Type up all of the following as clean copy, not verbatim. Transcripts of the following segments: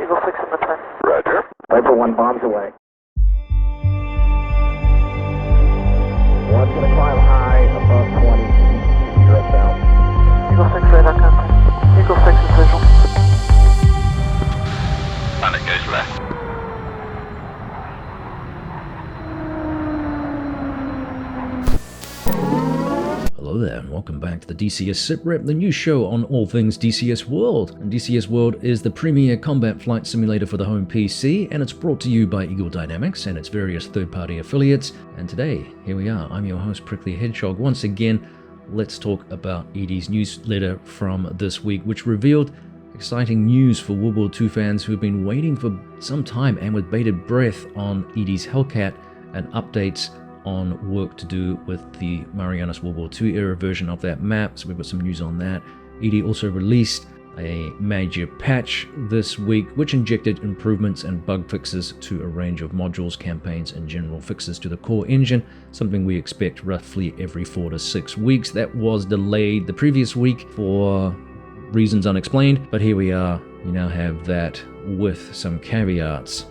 Eagle 6 in the 10. Roger. Viper 1 bombs away. One's going to climb high above 20 east to south. Eagle 6 radar contact. Eagle 6 is visual. Planet goes left. Hello there, and welcome back to the DCS SITREP, the new show on all things DCS World. And DCS World is the premier combat flight simulator for the home PC, and it's brought to you by Eagle Dynamics and its various third-party affiliates. And today, here we are, I'm your host, Prickly Hedgehog. Once again, let's talk about ED's newsletter from this week, which revealed exciting news for World War II fans who have been waiting for some time and with bated breath on ED's Hellcat and updates on work to do with the Marianas World War II era version of that map. So we've got some news on that. ED also released a major patch this week which injected improvements and bug fixes to a range of modules, campaigns, and general fixes to the core engine, something we expect roughly every 4 to 6 weeks. That was delayed the previous week for reasons unexplained, but here we are. We now have that with some caveats.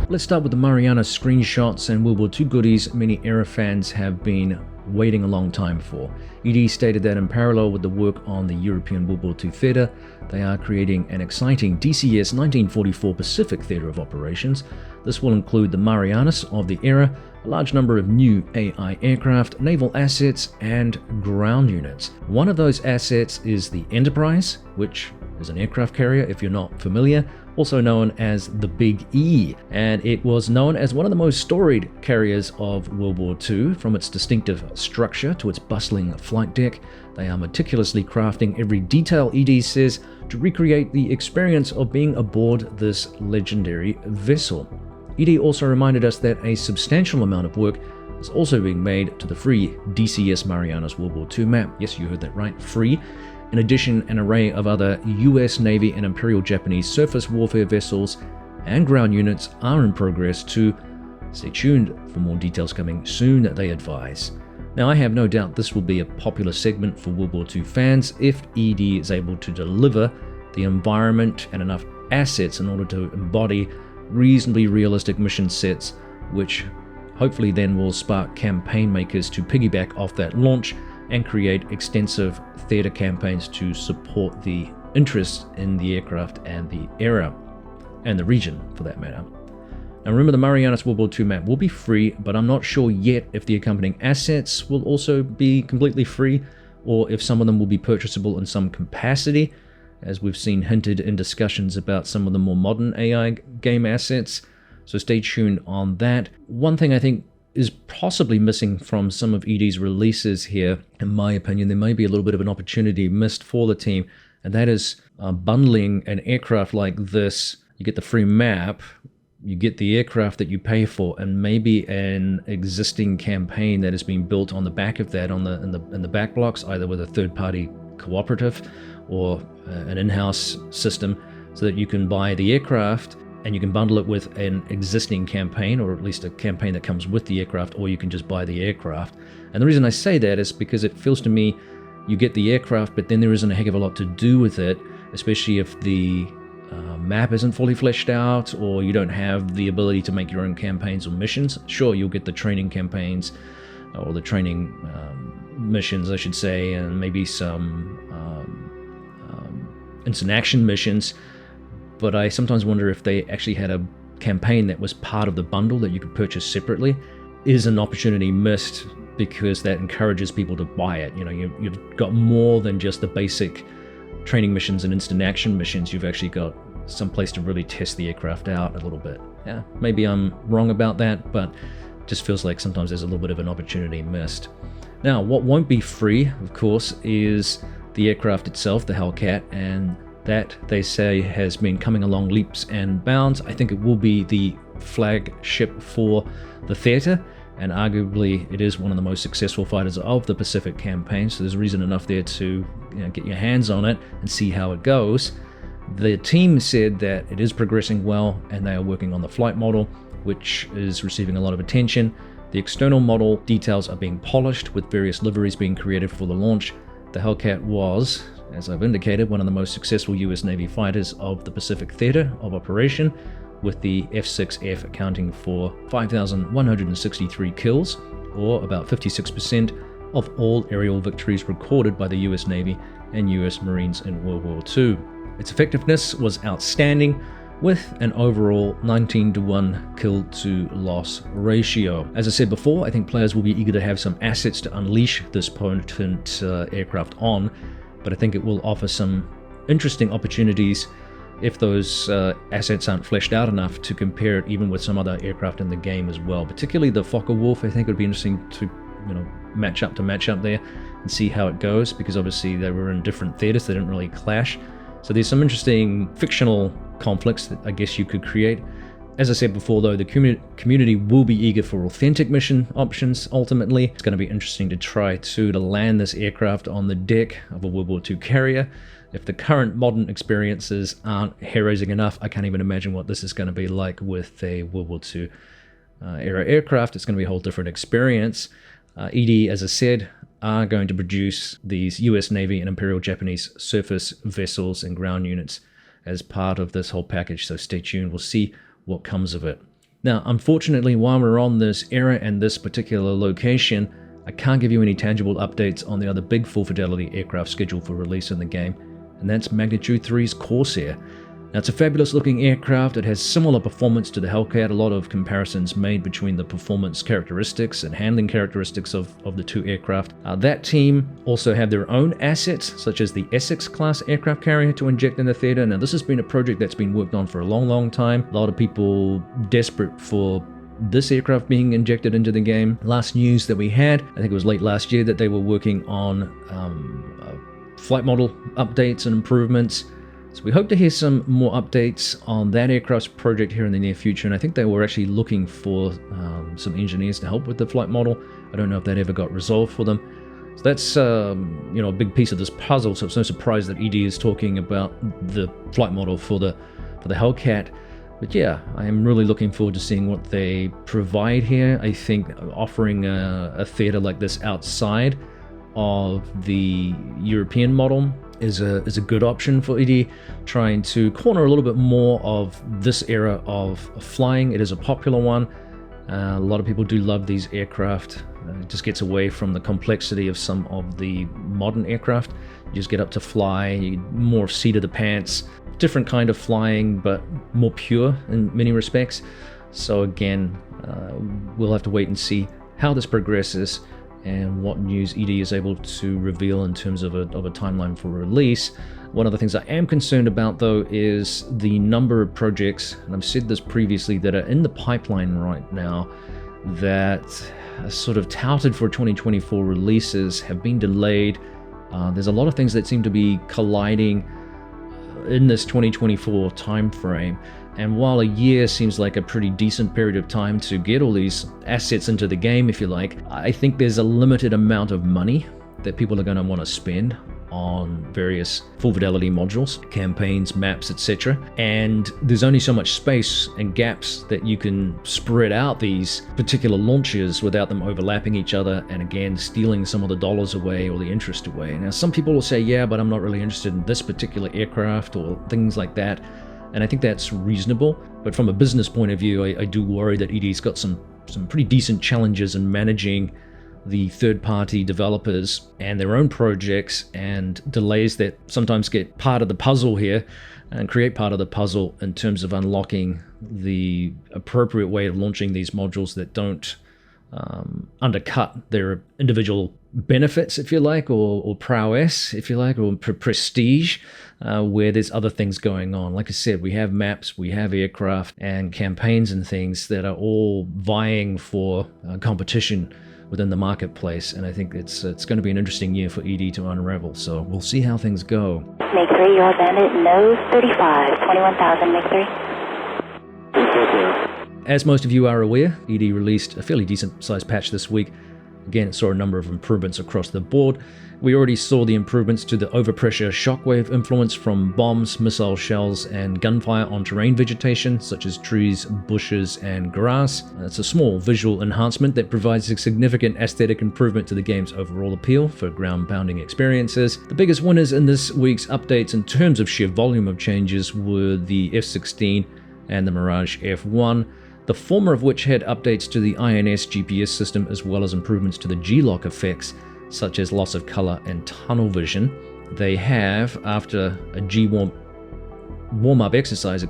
Let's start with the Marianas screenshots and World War II goodies many era fans have been waiting a long time for. ED stated that in parallel with the work on the European World War II theatre, they are creating an exciting DCS 1944 Pacific theatre of operations. This will include the Marianas of the era, a large number of new AI aircraft, naval assets, and ground units. One of those assets is the Enterprise, which is an aircraft carrier if you're not familiar, also known as the Big E, and it was known as one of the most storied carriers of World War II. From its distinctive structure to its bustling flight deck, they are meticulously crafting every detail, ED says, to recreate the experience of being aboard this legendary vessel. ED also reminded us that a substantial amount of work is also being made to the free DCS Marianas World War II map. Yes, you heard that right, free. In addition, an array of other US Navy and Imperial Japanese surface warfare vessels and ground units are in progress too. Stay tuned for more details coming soon, they advise. Now, I have no doubt this will be a popular segment for World War II fans if ED is able to deliver the environment and enough assets in order to embody reasonably realistic mission sets, which hopefully then will spark campaign makers to piggyback off that launch and create extensive theatre campaigns to support the interest in the aircraft and the era, and the region for that matter. Now remember, the Marianas World War II map will be free, but I'm not sure yet if the accompanying assets will also be completely free, or if some of them will be purchasable in some capacity, as we've seen hinted in discussions about some of the more modern AI game assets. So stay tuned on that. One thing I think is possibly missing from some of ED's releases here, in my opinion, there may be a little bit of an opportunity missed for the team, and that is bundling an aircraft like this. You get the free map, you get the aircraft that you pay for, and maybe an existing campaign that has been built on the back of that, in the back blocks, either with a third-party cooperative or an in-house system, so that you can buy the aircraft and you can bundle it with an existing campaign, or at least a campaign that comes with the aircraft, or you can just buy the aircraft. And the reason I say that is because it feels to me you get the aircraft, but then there isn't a heck of a lot to do with it, especially if the map isn't fully fleshed out, or you don't have the ability to make your own campaigns or missions. Sure, you'll get the training campaigns, or the training missions, I should say, and maybe some instant action missions. But I sometimes wonder if they actually had a campaign that was part of the bundle that you could purchase separately. Is an opportunity missed because that encourages people to buy it. You know, you've got more than just the basic training missions and instant action missions. You've actually got some place to really test the aircraft out a little bit. Yeah, maybe I'm wrong about that, but it just feels like sometimes there's a little bit of an opportunity missed. Now, what won't be free, of course, is the aircraft itself, the Hellcat, and that, they say, has been coming along leaps and bounds. I think it will be the flagship for the theatre, and arguably it is one of the most successful fighters of the Pacific campaign, so there's reason enough there to get your hands on it and see how it goes. The team said that it is progressing well, and they are working on the flight model, which is receiving a lot of attention. The external model details are being polished, with various liveries being created for the launch, The Hellcat was, as I've indicated, one of the most successful US Navy fighters of the Pacific Theater of Operation, with the F-6F accounting for 5,163 kills, or about 56% of all aerial victories recorded by the US Navy and US Marines in World War II. Its effectiveness was outstanding, with an overall 19-to-1 kill-to-loss ratio. As I said before, I think players will be eager to have some assets to unleash this potent aircraft on, but I think it will offer some interesting opportunities if those assets aren't fleshed out enough to compare it even with some other aircraft in the game as well. Particularly the Fokker-Wulf, I think it would be interesting to match up there and see how it goes, because obviously they were in different theaters, they didn't really clash. So there's some interesting fictional conflicts that I guess you could create. As I said before though, the community will be eager for authentic mission options ultimately. It's going to be interesting to try to land this aircraft on the deck of a World War II carrier. If the current modern experiences aren't hair-raising enough, I can't even imagine what this is going to be like with a World War II era aircraft. It's going to be a whole different experience. ED, as I said, are going to produce these US Navy and Imperial Japanese surface vessels and ground units as part of this whole package, so stay tuned. We'll see what comes of it. Now, unfortunately, while we're on this era and this particular location, I can't give you any tangible updates on the other big full-fidelity aircraft scheduled for release in the game, and that's Magnitude 3's Corsair. Now, it's a fabulous-looking aircraft. It has similar performance to the Hellcat, a lot of comparisons made between the performance characteristics and handling characteristics of the two aircraft. That team also have their own assets, such as the Essex-class aircraft carrier to inject in the theater. Now, this has been a project that's been worked on for a long, long time. A lot of people desperate for this aircraft being injected into the game. Last news that we had, I think it was late last year, that they were working on flight model updates and improvements. So we hope to hear some more updates on that aircraft's project here in the near future, and I think they were actually looking for some engineers to help with the flight model. I don't know if that ever got resolved for them. So that's a big piece of this puzzle, so it's no surprise that ED is talking about the flight model for the Hellcat. But yeah, I am really looking forward to seeing what they provide here. I think offering a theater like this outside of the European model is a good option for ED, trying to corner a little bit more of this era of flying. It is a popular one. A lot of people do love these aircraft. It just gets away from the complexity of some of the modern aircraft. You just get up to fly, more seat of the pants, different kind of flying, but more pure in many respects. So again, we'll have to wait and see how this progresses and what news ED is able to reveal in terms of a timeline for release. One of the things I am concerned about though is the number of projects, and I've said this previously, that are in the pipeline right now that are sort of touted for 2024 releases have been delayed. There's a lot of things that seem to be colliding in this 2024 time frame. And while a year seems like a pretty decent period of time to get all these assets into the game, if you like, I think there's a limited amount of money that people are going to want to spend on various full fidelity modules, campaigns, maps, etc. And there's only so much space and gaps that you can spread out these particular launches without them overlapping each other and again stealing some of the dollars away or the interest away. Now, some people will say, yeah, but I'm not really interested in this particular aircraft or things like that. And I think that's reasonable, but from a business point of view, I do worry that ED's got some pretty decent challenges in managing the third-party developers and their own projects, and delays that sometimes get part of the puzzle here and create part of the puzzle in terms of unlocking the appropriate way of launching these modules that don't undercut their individual benefits, if you like, or prowess, if you like, or prestige, where there's other things going on. Like I said, we have maps, we have aircraft and campaigns and things that are all vying for competition within the marketplace, and I think it's going to be an interesting year for ED to unravel, so we'll see how things go. Make 3, you're bandit, nose 35, 21,000, make 3. As most of you are aware, ED released a fairly decent sized patch this week, Again, it saw a number of improvements across the board. We already saw the improvements to the overpressure shockwave influence from bombs, missile shells, and gunfire on terrain vegetation, such as trees, bushes, and grass. It's a small visual enhancement that provides a significant aesthetic improvement to the game's overall appeal for ground-pounding experiences. The biggest winners in this week's updates in terms of sheer volume of changes were the F-16 and the Mirage F1, the former of which had updates to the INS GPS system as well as improvements to the G-lock effects, such as loss of color and tunnel vision. They have, after a warm-up exercise,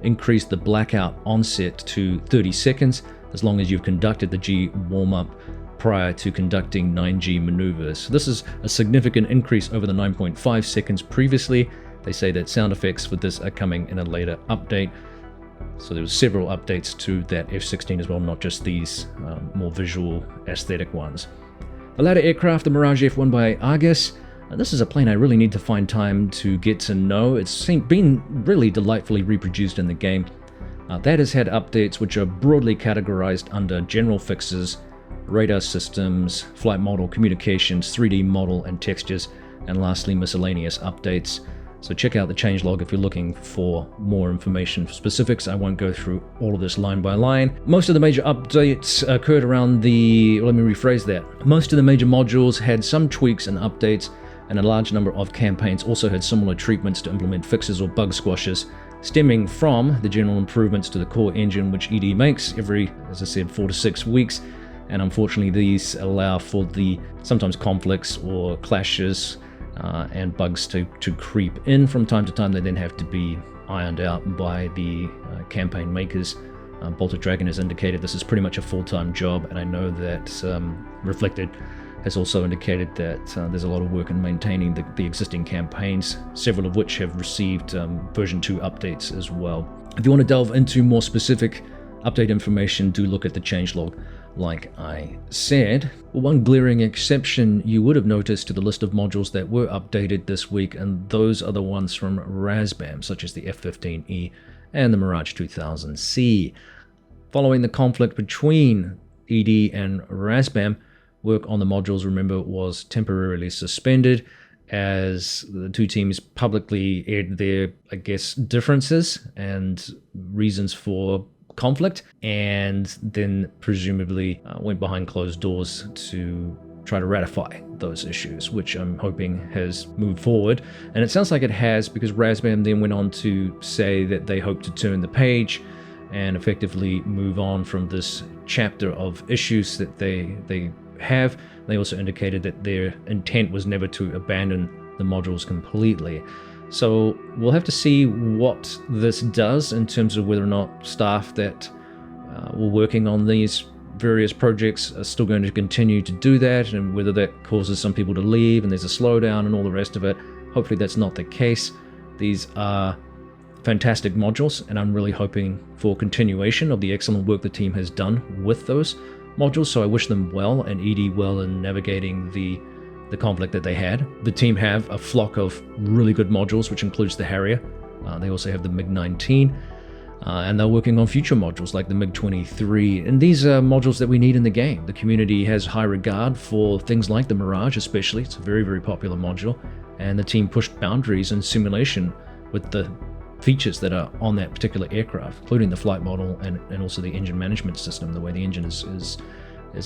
increased the blackout onset to 30 seconds as long as you've conducted the G warm-up prior to conducting 9G maneuvers. So this is a significant increase over the 9.5 seconds previously. They say that sound effects for this are coming in a later update. So there were several updates to that F-16 as well, not just these more visual aesthetic ones. The latter aircraft, the Mirage F1 by Argus, this is a plane I really need to find time to get to know. It's been really delightfully reproduced in the game. That has had updates which are broadly categorized under general fixes, radar systems, flight model, communications, 3D model and textures, and lastly miscellaneous updates. So check out the changelog if you're looking for more information for specifics. I won't go through all of this line by line. Most of the major updates occurred around let me rephrase that. Most of the major modules had some tweaks and updates, and a large number of campaigns also had similar treatments to implement fixes or bug squashes, stemming from the general improvements to the core engine which ED makes every, as I said, 4 to 6 weeks. And unfortunately these allow for the sometimes conflicts or clashes and bugs to creep in from time to time. They then have to be ironed out by the campaign makers. Bolted Dragon has indicated this is pretty much a full-time job, and I know that Reflected has also indicated that there's a lot of work in maintaining the existing campaigns, several of which have received version 2 updates as well. If you want to delve into more specific update information, do look at the changelog. Like I said, one glaring exception you would have noticed to the list of modules that were updated this week, and those are the ones from Razbam, such as the F-15E and the Mirage 2000C. Following the conflict between ED and Razbam, work on the modules, remember, was temporarily suspended as the two teams publicly aired their, differences and reasons for conflict, and then presumably went behind closed doors to try to ratify those issues, which I'm hoping has moved forward. And it sounds like it has, because Razbam then went on to say that they hope to turn the page and effectively move on from this chapter of issues that they have. They also indicated that their intent was never to abandon the modules completely. So we'll have to see what this does in terms of whether or not staff that were working on these various projects are still going to continue to do that, and whether that causes some people to leave and there's a slowdown and all the rest of it. Hopefully that's not the case. These are fantastic modules, and I'm really hoping for continuation of the excellent work the team has done with those modules, so I wish them well and ED well in navigating the conflict that they had. The team have a flock of really good modules, which includes the Harrier. They also have the MiG-19, and they're working on future modules like the MiG-23, and these are modules that we need in the game. The community has high regard for things like the Mirage especially. It's a very, very popular module, and the team pushed boundaries in simulation with the features that are on that particular aircraft, including the flight model and also the engine management system, the way the engine is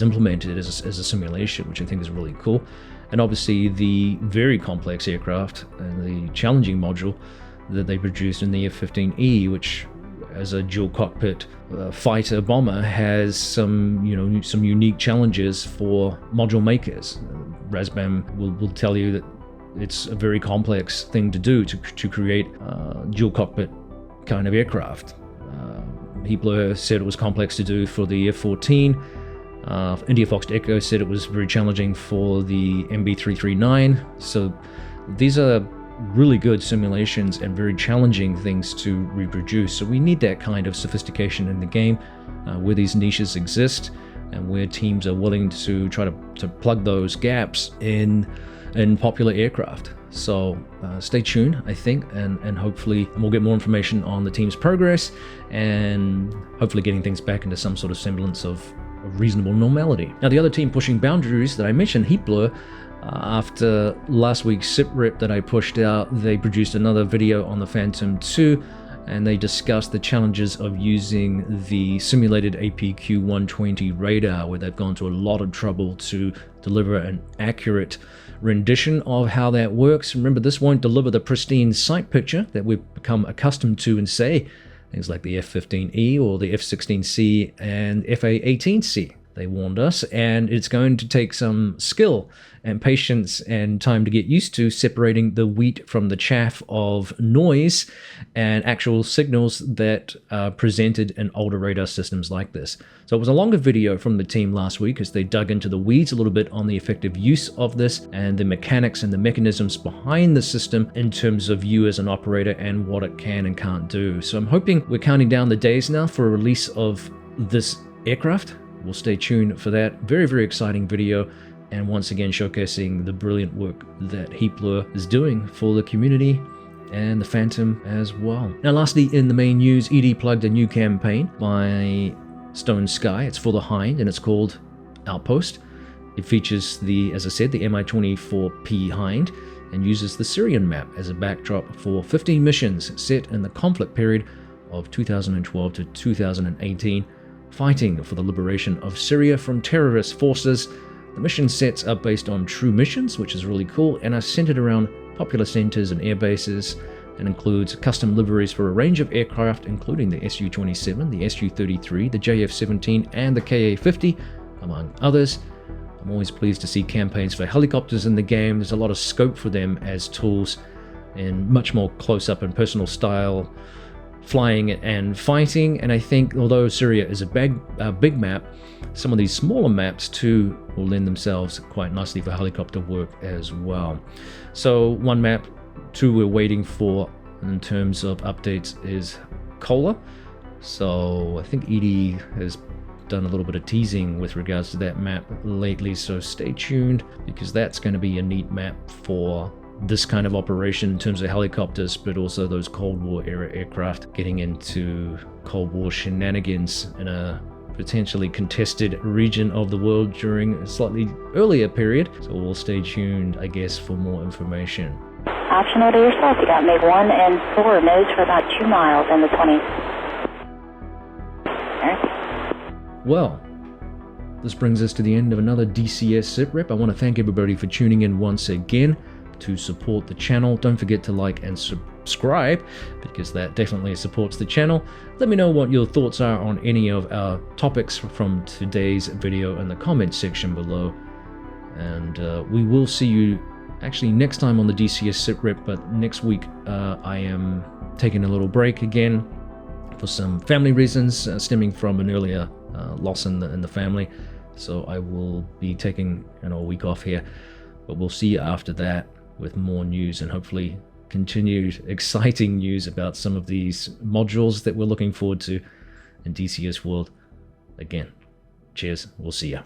implemented as a simulation, which I think is really cool. And obviously the very complex aircraft and the challenging module that they produced in the F-15E, which as a dual cockpit fighter bomber has some unique challenges for module makers. Razbam will tell you that it's a very complex thing to do to create a dual cockpit kind of aircraft. Hepler said it was complex to do for the F-14. India Fox Echo said it was very challenging for the MB339. So these are really good simulations and very challenging things to reproduce. So we need that kind of sophistication in the game where these niches exist and where teams are willing to try to plug those gaps in popular aircraft. So stay tuned, I think, and hopefully we'll get more information on the team's progress and hopefully getting things back into some sort of semblance of of reasonable normality. Now, the other team pushing boundaries that I mentioned, Heat Blur, after last week's SITREP that I pushed out, they produced another video on the Phantom 2, and they discussed the challenges of using the simulated APQ-120 radar, where they've gone to a lot of trouble to deliver an accurate rendition of how that works. Remember, this won't deliver the pristine sight picture that we've become accustomed to in, say, things like the F-15E or the F-16C and FA-18C. They warned us, and it's going to take some skill and patience and time to get used to separating the wheat from the chaff of noise and actual signals that are presented in older radar systems like this. So it was a longer video from the team last week as they dug into the weeds a little bit on the effective use of this and the mechanics and the mechanisms behind the system in terms of you as an operator and what it can and can't do. So I'm hoping we're counting down the days now for a release of this aircraft. We'll stay tuned for that. Very, very exciting video, and once again showcasing the brilliant work that Heat Blur is doing for the community and the Phantom as well. Now lastly, in the main news, ED plugged a new campaign by Stone Sky. It's for the Hind, and it's called Outpost. It features the, as I said, the Mi-24P Hind, and uses the Syrian map as a backdrop for 15 missions set in the conflict period of 2012 to 2018, fighting for the liberation of Syria from terrorist forces. The mission sets are based on true missions, which is really cool, and are centered around popular centers and air bases, and includes custom liveries for a range of aircraft, including the Su-27, the Su-33, the JF-17, and the Ka-50, among others. I'm always pleased to see campaigns for helicopters in the game. There's a lot of scope for them as tools in much more close-up and personal style flying and fighting. And I think although Syria is a big map, some of these smaller maps too will lend themselves quite nicely for helicopter work as well. So one map, two we're waiting for in terms of updates is Kola. So I think Edie has done a little bit of teasing with regards to that map lately, so stay tuned, because that's going to be a neat map for this kind of operation in terms of helicopters, but also those Cold War era aircraft getting into Cold War shenanigans in a potentially contested region of the world during a slightly earlier period. So we'll stay tuned, I guess, for more information. Optional to yourself. You got MiG 1 and 4 nose for about 2 miles in the 20s. Well, this brings us to the end of another DCS SITREP. I want to thank everybody for tuning in once again to support the channel. Don't forget to like and subscribe, because that definitely supports the channel. Let me know what your thoughts are on any of our topics from today's video in the comments section below. And we will see you actually next time on the DCS SITREP, but next week I am taking a little break again for some family reasons stemming from an earlier loss in the family. So I will be taking a week off here, but we'll see you after that with more news and hopefully continued exciting news about some of these modules that we're looking forward to in DCS World. Again, cheers, we'll see ya.